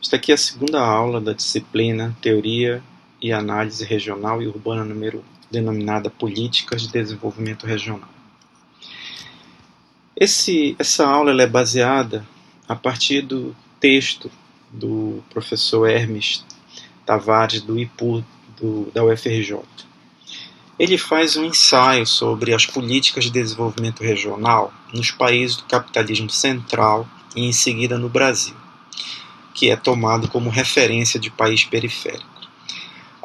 Esta aqui é a segunda aula da disciplina Teoria e Análise Regional e Urbana número 1, denominada Políticas de Desenvolvimento Regional. Essa aula é baseada a partir do texto do professor Hermes Tavares, do IPU, da UFRJ. Ele faz um ensaio sobre as políticas de desenvolvimento regional nos países do capitalismo central e em seguida no Brasil, que é tomado como referência de país periférico.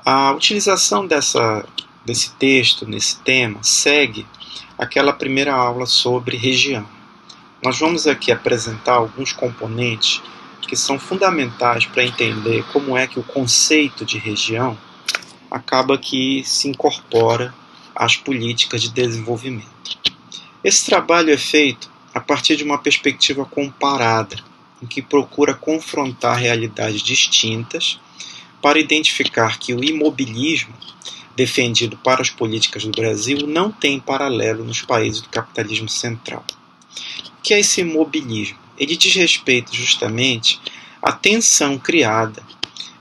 A utilização desse texto, nesse tema, segue aquela primeira aula sobre região. Nós vamos aqui apresentar alguns componentes que são fundamentais para entender como é que o conceito de região acaba que se incorpora às políticas de desenvolvimento. Esse trabalho é feito a partir de uma perspectiva comparada, em que procura confrontar realidades distintas para identificar que o imobilismo defendido para as políticas do Brasil não tem paralelo nos países do capitalismo central. O que é esse imobilismo? Ele diz respeito justamente à tensão criada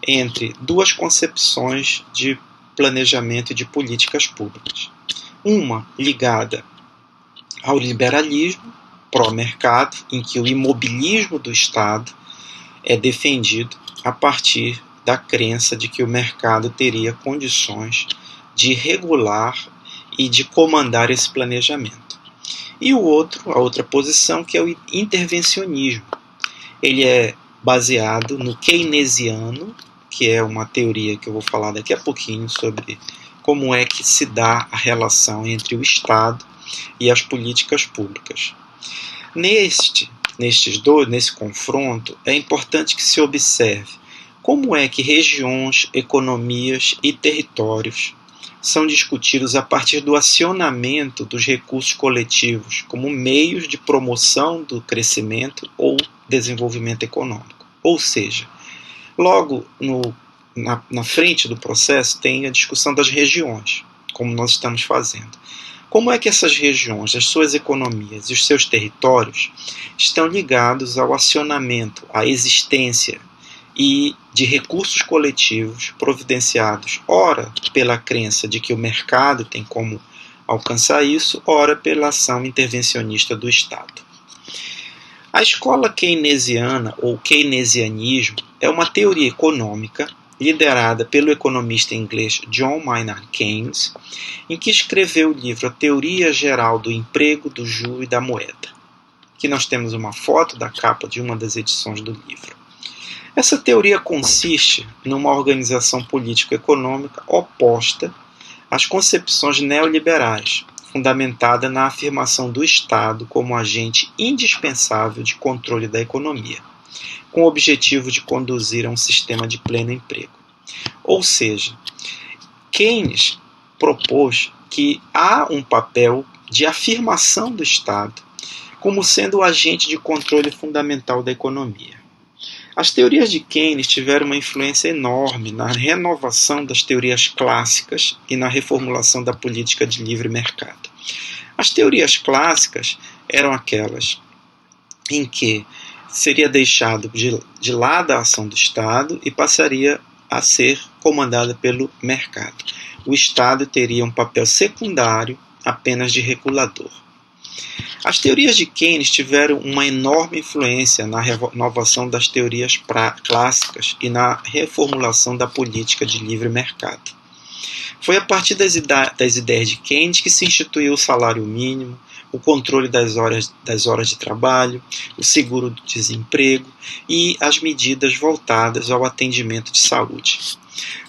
entre duas concepções de planejamento e de políticas públicas. Uma ligada ao liberalismo pró-mercado, em que o imobilismo do Estado é defendido a partir da crença de que o mercado teria condições de regular e de comandar esse planejamento. E a outra posição, que é o intervencionismo. Ele é baseado no keynesiano, que é uma teoria que eu vou falar daqui a pouquinho sobre como é que se dá a relação entre o Estado e as políticas públicas. Nesse confronto, é importante que se observe como é que regiões, economias e territórios são discutidos a partir do acionamento dos recursos coletivos como meios de promoção do crescimento ou desenvolvimento econômico. Ou seja, logo na frente do processo tem a discussão das regiões, como nós estamos fazendo. Como é que essas regiões, as suas economias e os seus territórios estão ligados ao acionamento, à existência e de recursos coletivos providenciados, ora pela crença de que o mercado tem como alcançar isso, ora pela ação intervencionista do Estado. A escola keynesiana ou keynesianismo é uma teoria econômica liderada pelo economista inglês John Maynard Keynes, em que escreveu o livro A Teoria Geral do Emprego, do Juro e da Moeda. Aqui nós temos uma foto da capa de uma das edições do livro. Essa teoria consiste numa organização político-econômica oposta às concepções neoliberais, fundamentada na afirmação do Estado como agente indispensável de controle da economia, com o objetivo de conduzir a um sistema de pleno emprego. Ou seja, Keynes propôs que há um papel de afirmação do Estado como sendo o agente de controle fundamental da economia. As teorias de Keynes tiveram uma influência enorme na renovação das teorias clássicas e na reformulação da política de livre mercado. As teorias clássicas eram aquelas em que seria deixado de lado a ação do Estado e passaria a ser comandada pelo mercado. O Estado teria um papel secundário, apenas de regulador. As teorias de Keynes tiveram uma enorme influência na renovação das teorias clássicas e na reformulação da política de livre mercado. Foi a partir das ideias de Keynes que se instituiu o salário mínimo, o controle das horas de trabalho, o seguro do desemprego e as medidas voltadas ao atendimento de saúde.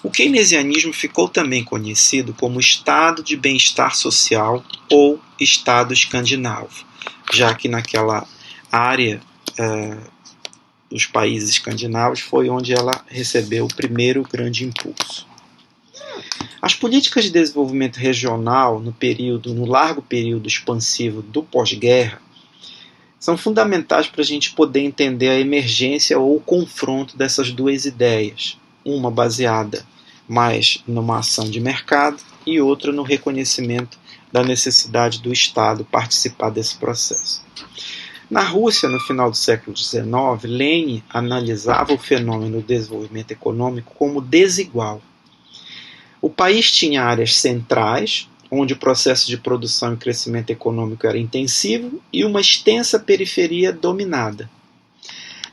O keynesianismo ficou também conhecido como Estado de Bem-Estar Social ou Estado Escandinavo, já que naquela área dos países escandinavos foi onde ela recebeu o primeiro grande impulso. As políticas de desenvolvimento regional no largo período expansivo do pós-guerra são fundamentais para a gente poder entender a emergência ou o confronto dessas duas ideias, uma baseada mais numa ação de mercado e outra no reconhecimento da necessidade do Estado participar desse processo. Na Rússia, no final do século XIX, Lenin analisava o fenômeno do desenvolvimento econômico como desigual. O país tinha áreas centrais, onde o processo de produção e crescimento econômico era intensivo, e uma extensa periferia dominada.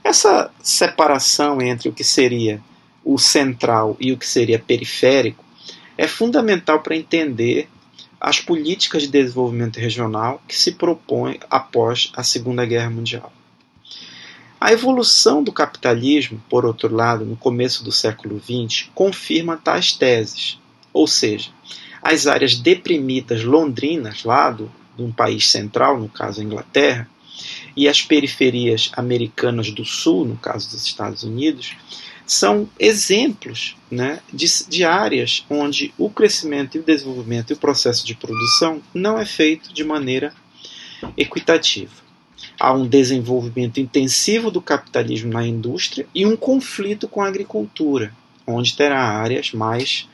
Essa separação entre o que seria o central e o que seria periférico é fundamental para entender as políticas de desenvolvimento regional que se propõem após a Segunda Guerra Mundial. A evolução do capitalismo, por outro lado, no começo do século XX, confirma tais teses, ou seja, as áreas deprimidas londrinas, lá de um país central, no caso a Inglaterra, e as periferias americanas do sul, no caso dos Estados Unidos, são exemplos, né, de áreas onde o crescimento e o desenvolvimento e o processo de produção não é feito de maneira equitativa. Há um desenvolvimento intensivo do capitalismo na indústria e um conflito com a agricultura, onde terá áreas mais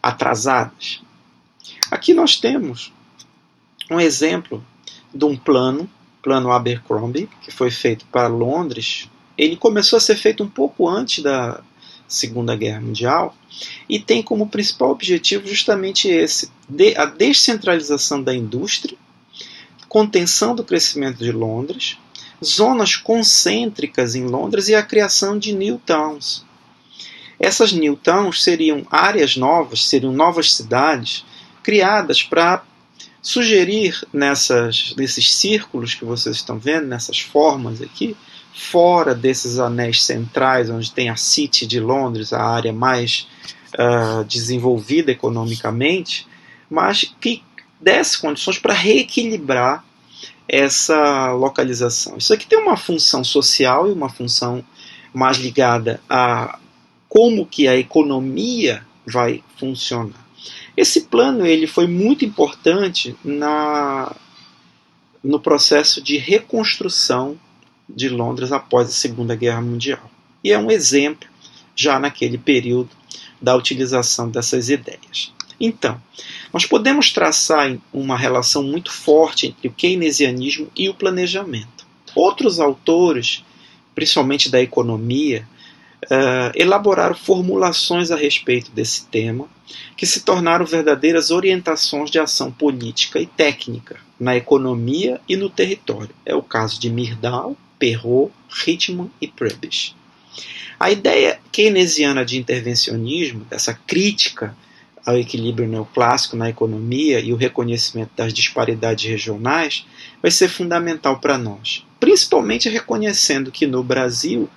atrasadas. Aqui nós temos um exemplo de um plano Abercrombie, que foi feito para Londres. Ele começou a ser feito um pouco antes da Segunda Guerra Mundial e tem como principal objetivo justamente esse, a descentralização da indústria, contenção do crescimento de Londres, zonas concêntricas em Londres e a criação de new towns. Essas new towns seriam áreas novas, seriam novas cidades criadas para sugerir nesses círculos que vocês estão vendo, nessas formas aqui, fora desses anéis centrais, onde tem a City de Londres, a área mais desenvolvida economicamente, mas que desse condições para reequilibrar essa localização. Isso aqui tem uma função social e uma função mais ligada a como que a economia vai funcionar. Esse plano ele foi muito importante no processo de reconstrução de Londres após a Segunda Guerra Mundial. E é um exemplo, já naquele período, da utilização dessas ideias. Então, nós podemos traçar uma relação muito forte entre o keynesianismo e o planejamento. Outros autores, principalmente da economia, elaboraram formulações a respeito desse tema, que se tornaram verdadeiras orientações de ação política e técnica na economia e no território. É o caso de Myrdal, Perrault, Richman e Prebisch. A ideia keynesiana de intervencionismo, dessa crítica ao equilíbrio neoclássico na economia e o reconhecimento das disparidades regionais, vai ser fundamental para nós, principalmente reconhecendo que no Brasil,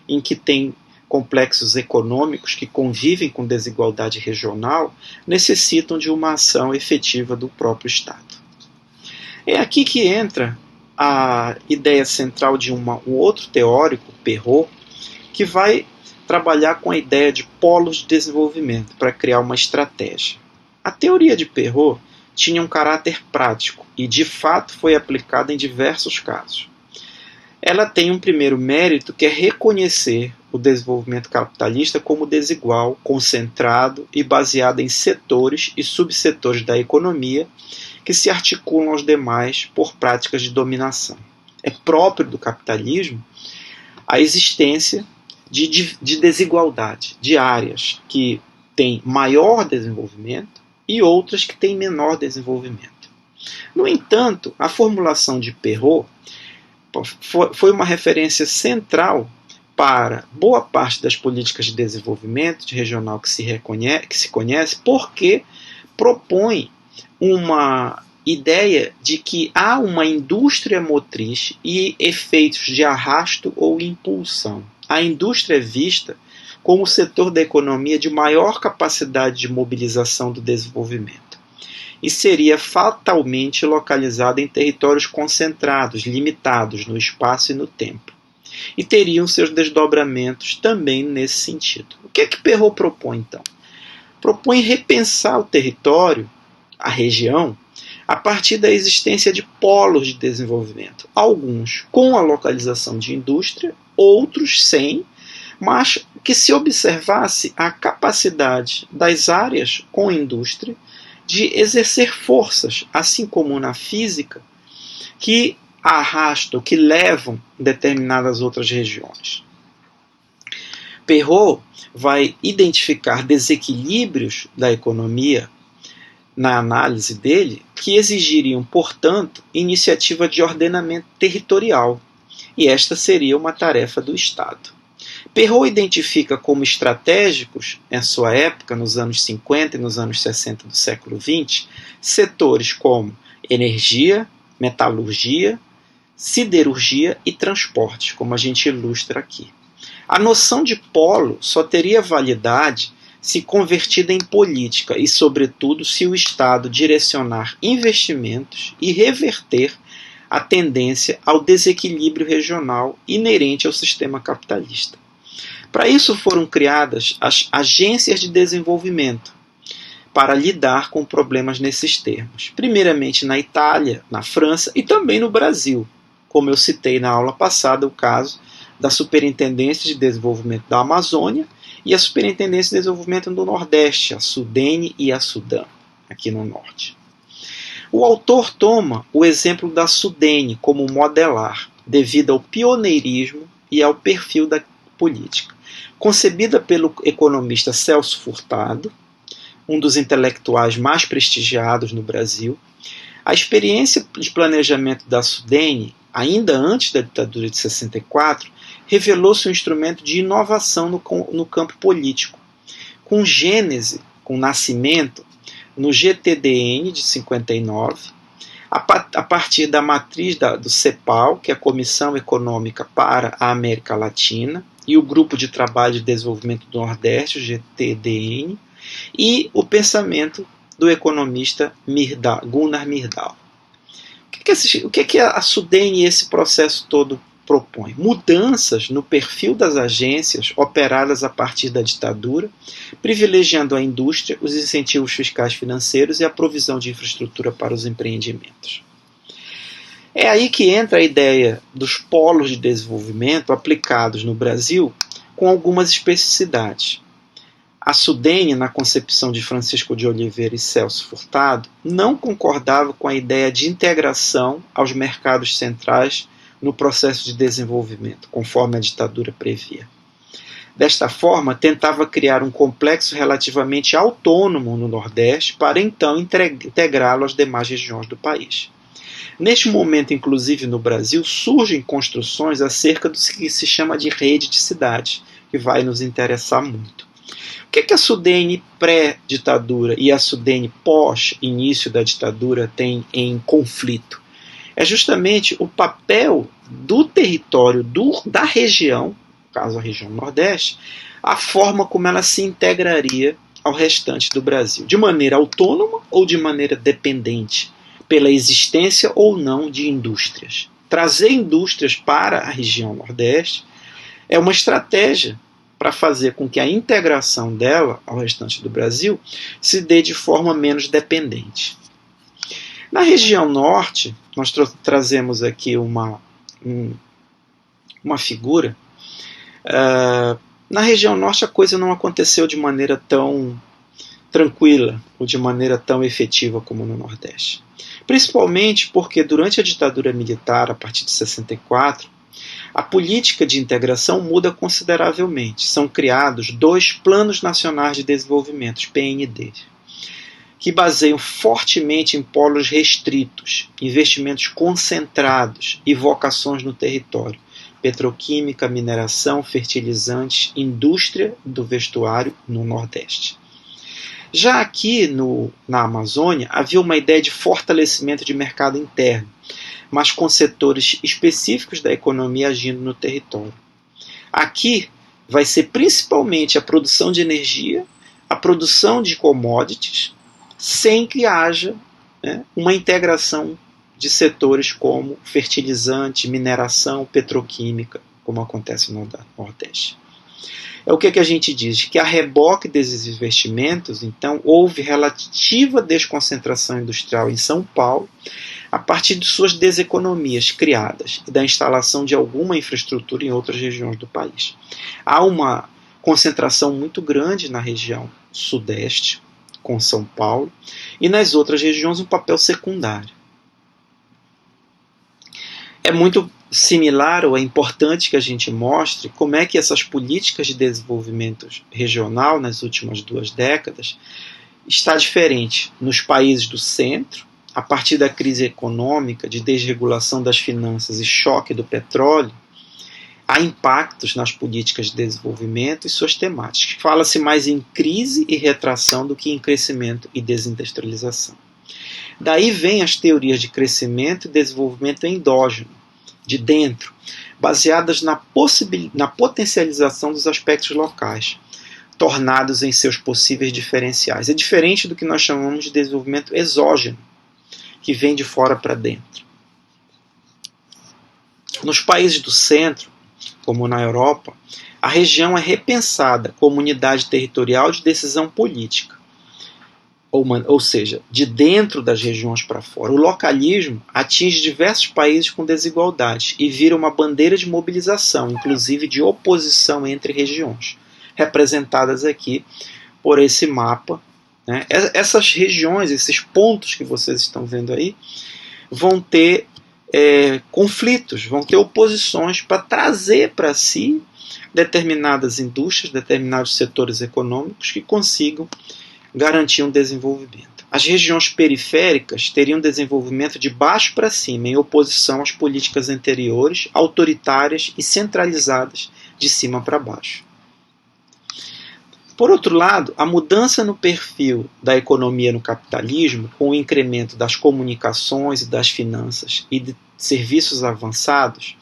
em que tem complexos econômicos que convivem com desigualdade regional, necessitam de uma ação efetiva do próprio Estado. É aqui que entra a ideia central de um outro teórico, Perrault, que vai trabalhar com a ideia de polos de desenvolvimento para criar uma estratégia. A teoria de Perrault tinha um caráter prático e, de fato, foi aplicada em diversos casos. Ela tem um primeiro mérito, que é reconhecer o desenvolvimento capitalista como desigual, concentrado e baseado em setores e subsetores da economia que se articulam aos demais por práticas de dominação. É próprio do capitalismo a existência de desigualdade, de áreas que têm maior desenvolvimento e outras que têm menor desenvolvimento. No entanto, a formulação de Perrault foi uma referência central para boa parte das políticas de desenvolvimento regional que se conhece, porque propõe uma ideia de que há uma indústria motriz e efeitos de arrasto ou impulsão. A indústria é vista como o setor da economia de maior capacidade de mobilização do desenvolvimento e seria fatalmente localizada em territórios concentrados, limitados no espaço e no tempo, e teriam seus desdobramentos também nesse sentido. O que é que Perrault propõe, então? Propõe repensar o território, a região, a partir da existência de polos de desenvolvimento, alguns com a localização de indústria, outros sem, mas que se observasse a capacidade das áreas com indústria de exercer forças, assim como na física, que arrastam, que levam determinadas outras regiões. Perrault vai identificar desequilíbrios da economia na análise dele que exigiriam, portanto, iniciativa de ordenamento territorial, e esta seria uma tarefa do Estado. Perrault identifica como estratégicos, em sua época, nos anos 50 e nos anos 60 do século XX, setores como energia, metalurgia, siderurgia e transporte, como a gente ilustra aqui. A noção de polo só teria validade se convertida em política e, sobretudo, se o Estado direcionar investimentos e reverter a tendência ao desequilíbrio regional inerente ao sistema capitalista. Para isso foram criadas as agências de desenvolvimento, para lidar com problemas nesses termos. Primeiramente na Itália, na França e também no Brasil, como eu citei na aula passada o caso da Superintendência de Desenvolvimento da Amazônia e a Superintendência de Desenvolvimento do Nordeste, a Sudene e a Sudam, aqui no Norte. O autor toma o exemplo da Sudene como modelar, devido ao pioneirismo e ao perfil da política. Concebida pelo economista Celso Furtado, um dos intelectuais mais prestigiados no Brasil, a experiência de planejamento da Sudene, ainda antes da ditadura de 64, revelou-se um instrumento de inovação no campo político, com gênese, com nascimento, no GTDN de 59, a partir da matriz do CEPAL, que é a Comissão Econômica para a América Latina, e o Grupo de Trabalho de Desenvolvimento do Nordeste, o GTDN, e o pensamento do economista Gunnar Myrdal. O que a Sudene e esse processo todo propõe? Mudanças no perfil das agências operadas a partir da ditadura, privilegiando a indústria, os incentivos fiscais financeiros e a provisão de infraestrutura para os empreendimentos. É aí que entra a ideia dos polos de desenvolvimento aplicados no Brasil com algumas especificidades. A Sudene, na concepção de Francisco de Oliveira e Celso Furtado, não concordava com a ideia de integração aos mercados centrais no processo de desenvolvimento, conforme a ditadura previa. Desta forma, tentava criar um complexo relativamente autônomo no Nordeste para então integrá-lo às demais regiões do país. Neste momento, inclusive no Brasil, surgem construções acerca do que se chama de rede de cidades, que vai nos interessar muito. O que a Sudene pré-ditadura e a Sudene pós-início da ditadura têm em conflito? É justamente o papel do território da região, no caso a região Nordeste, a forma como ela se integraria ao restante do Brasil, de maneira autônoma ou de maneira dependente, pela existência ou não de indústrias. Trazer indústrias para a região Nordeste é uma estratégia para fazer com que a integração dela ao restante do Brasil se dê de forma menos dependente. Na região Norte, nós trazemos aqui uma figura. Na região Norte a coisa não aconteceu de maneira tão tranquila ou de maneira tão efetiva como no Nordeste. Principalmente porque durante a ditadura militar, a partir de 64, a política de integração muda consideravelmente. São criados 2 Planos Nacionais de Desenvolvimento, os PND, que baseiam fortemente em polos restritos, investimentos concentrados e vocações no território, petroquímica, mineração, fertilizantes, indústria do vestuário no Nordeste. Já aqui na Amazônia havia uma ideia de fortalecimento de mercado interno, mas com setores específicos da economia agindo no território. Aqui vai ser principalmente a produção de energia, a produção de commodities, sem que haja uma integração de setores como fertilizante, mineração, petroquímica, como acontece no Nordeste. É o que a gente diz? Que a reboque desses investimentos, então, houve relativa desconcentração industrial em São Paulo, a partir de suas deseconomias criadas e da instalação de alguma infraestrutura em outras regiões do país. Há uma concentração muito grande na região sudeste, com São Paulo, e nas outras regiões um papel secundário. É muito similar, ou é importante que a gente mostre como é que essas políticas de desenvolvimento regional nas últimas 2 décadas está diferente nos países do centro, a partir da crise econômica, de desregulação das finanças e choque do petróleo. Há impactos nas políticas de desenvolvimento e suas temáticas. Fala-se mais em crise e retração do que em crescimento e desindustrialização. Daí vêm as teorias de crescimento e desenvolvimento endógeno, de dentro, baseadas na potencialização dos aspectos locais, tornados em seus possíveis diferenciais. É diferente do que nós chamamos de desenvolvimento exógeno, que vem de fora para dentro. Nos países do centro, como na Europa, a região é repensada como unidade territorial de decisão política, ou seja, de dentro das regiões para fora. O localismo atinge diversos países com desigualdades e vira uma bandeira de mobilização, inclusive de oposição entre regiões, representadas aqui por esse mapa. Né? Essas regiões, esses pontos que vocês estão vendo aí, vão ter conflitos, vão ter oposições para trazer para si determinadas indústrias, determinados setores econômicos que consigam garantir um desenvolvimento. As regiões periféricas teriam desenvolvimento de baixo para cima, em oposição às políticas anteriores, autoritárias e centralizadas de cima para baixo. Por outro lado, a mudança no perfil da economia no capitalismo, com o incremento das comunicações e das finanças e de serviços avançados,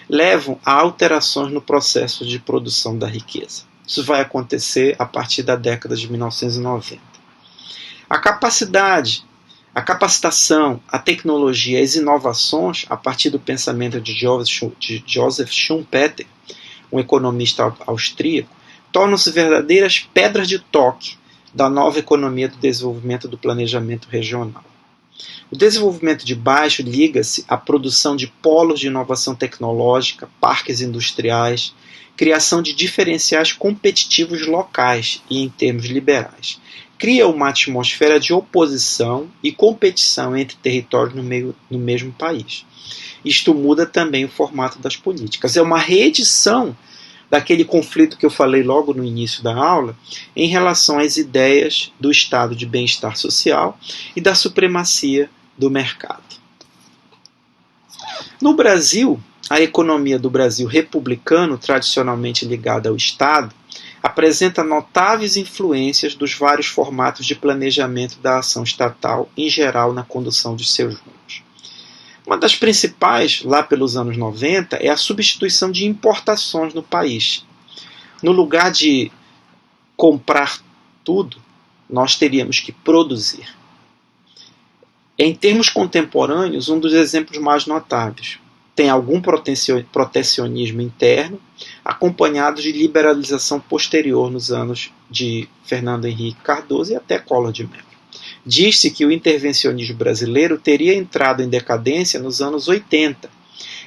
levam a alterações no processo de produção da riqueza. Isso vai acontecer a partir da década de 1990. A capacidade, a capacitação, a tecnologia e as inovações, a partir do pensamento de Joseph Schumpeter, um economista austríaco, tornam-se verdadeiras pedras de toque da nova economia do desenvolvimento do planejamento regional. O desenvolvimento de baixo liga-se à produção de polos de inovação tecnológica, parques industriais, criação de diferenciais competitivos locais e em termos liberais. Cria uma atmosfera de oposição e competição entre territórios no mesmo país. Isto muda também o formato das políticas. É uma reedição daquele conflito que eu falei logo no início da aula, em relação às ideias do estado de bem-estar social e da supremacia do mercado. No Brasil, a economia do Brasil republicano, tradicionalmente ligada ao Estado, apresenta notáveis influências dos vários formatos de planejamento da ação estatal, em geral na condução de seus rumos. Uma das principais, lá pelos anos 90, é a substituição de importações no país. No lugar de comprar tudo, nós teríamos que produzir. Em termos contemporâneos, um dos exemplos mais notáveis. Tem algum protecionismo interno, acompanhado de liberalização posterior nos anos de Fernando Henrique Cardoso e até Collor de Mello. Diz-se que o intervencionismo brasileiro teria entrado em decadência nos anos 80.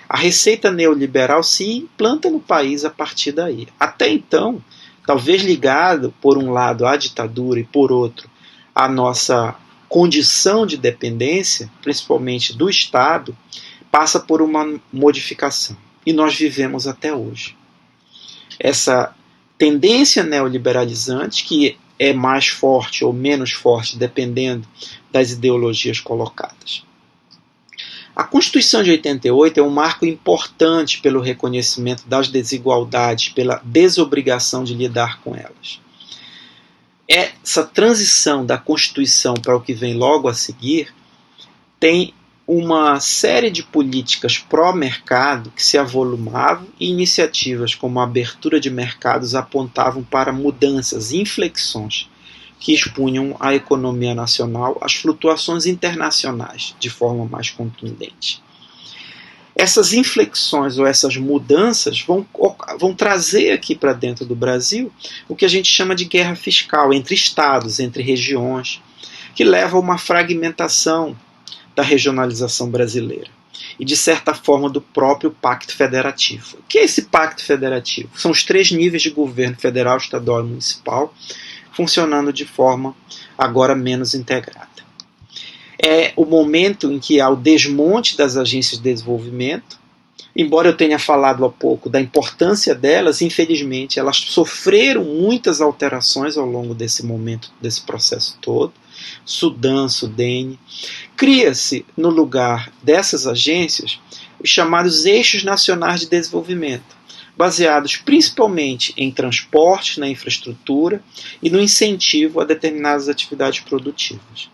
A receita neoliberal se implanta no país a partir daí. Até então, talvez ligado, por um lado, à ditadura e, por outro, à nossa condição de dependência, principalmente do Estado, passa por uma modificação. E nós vivemos até hoje. Essa tendência neoliberalizante, que é mais forte ou menos forte, dependendo das ideologias colocadas. A Constituição de 88 é um marco importante pelo reconhecimento das desigualdades, pela desobrigação de lidar com elas. Essa transição da Constituição para o que vem logo a seguir tem uma série de políticas pró-mercado que se avolumavam e iniciativas como a abertura de mercados apontavam para mudanças, inflexões que expunham a economia nacional às flutuações internacionais de forma mais contundente. Essas inflexões ou essas mudanças vão trazer aqui para dentro do Brasil o que a gente chama de guerra fiscal entre estados, entre regiões, que leva a uma fragmentação da regionalização brasileira e, de certa forma, do próprio Pacto Federativo. O que é esse Pacto Federativo? São os 3 níveis de governo federal, estadual e municipal, funcionando de forma agora menos integrada. É o momento em que há o desmonte das agências de desenvolvimento, embora eu tenha falado há pouco da importância delas, infelizmente elas sofreram muitas alterações ao longo desse momento, desse processo todo. Sudã, Sudene. Cria-se, no lugar dessas agências, os chamados Eixos Nacionais de Desenvolvimento, baseados principalmente em transporte, na infraestrutura e no incentivo a determinadas atividades produtivas.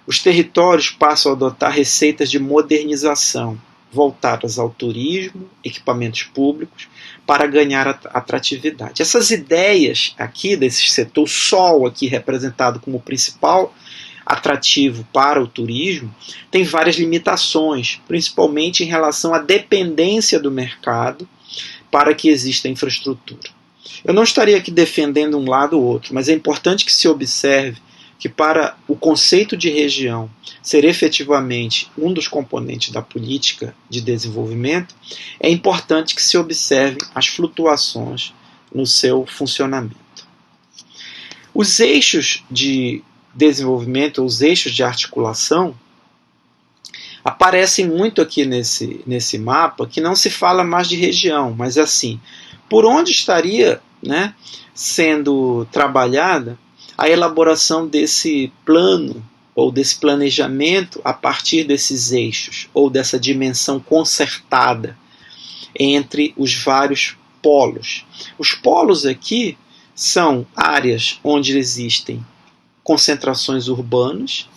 Os territórios passam a adotar receitas de modernização, voltadas ao turismo, equipamentos públicos, para ganhar atratividade. Essas ideias aqui desse setor, o sol aqui representado como principal atrativo para o turismo, tem várias limitações, principalmente em relação à dependência do mercado para que exista infraestrutura. Eu não estaria aqui defendendo um lado ou outro, mas é importante que se observe que para o conceito de região ser efetivamente um dos componentes da política de desenvolvimento, é importante que se observe as flutuações no seu funcionamento. Os eixos de desenvolvimento, os eixos de articulação, aparecem muito aqui nesse mapa, que não se fala mais de região, mas assim, por onde estaria, né, sendo trabalhada a elaboração desse plano ou desse planejamento a partir desses eixos ou dessa dimensão concertada entre os vários polos. Os polos aqui são áreas onde existem concentrações urbanas.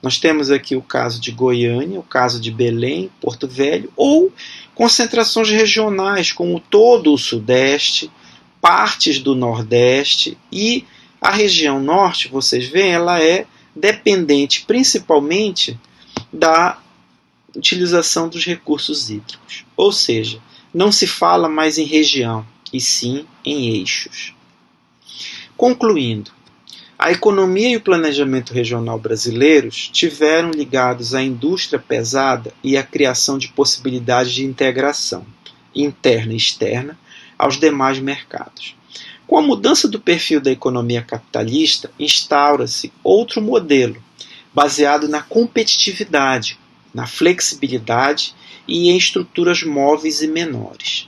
Nós temos aqui o caso de Goiânia, o caso de Belém, Porto Velho, ou concentrações regionais, como todo o Sudeste, partes do Nordeste, e a região Norte, vocês veem, ela é dependente principalmente da utilização dos recursos hídricos. Ou seja, não se fala mais em região, e sim em eixos. Concluindo, a economia e o planejamento regional brasileiros tiveram ligados à indústria pesada e à criação de possibilidades de integração interna e externa aos demais mercados. Com a mudança do perfil da economia capitalista, instaura-se outro modelo, baseado na competitividade, na flexibilidade e em estruturas móveis e menores.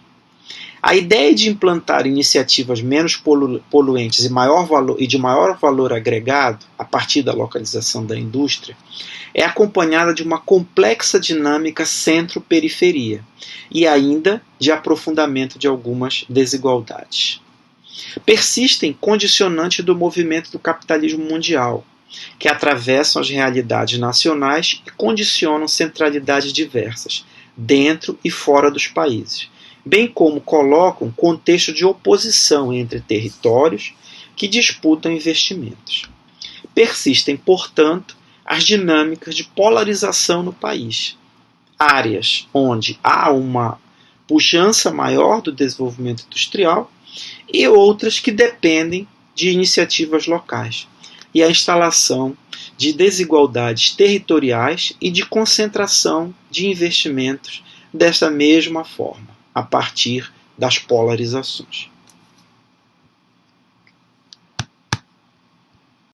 A ideia de implantar iniciativas menos poluentes e de maior valor agregado, a partir da localização da indústria, é acompanhada de uma complexa dinâmica centro-periferia e ainda de aprofundamento de algumas desigualdades. Persistem condicionantes do movimento do capitalismo mundial, que atravessam as realidades nacionais e condicionam centralidades diversas, dentro e fora dos países, bem como colocam contexto de oposição entre territórios que disputam investimentos. Persistem, portanto, as dinâmicas de polarização no país, áreas onde há uma pujança maior do desenvolvimento industrial e outras que dependem de iniciativas locais, e a instalação de desigualdades territoriais e de concentração de investimentos dessa mesma forma, a partir das polarizações.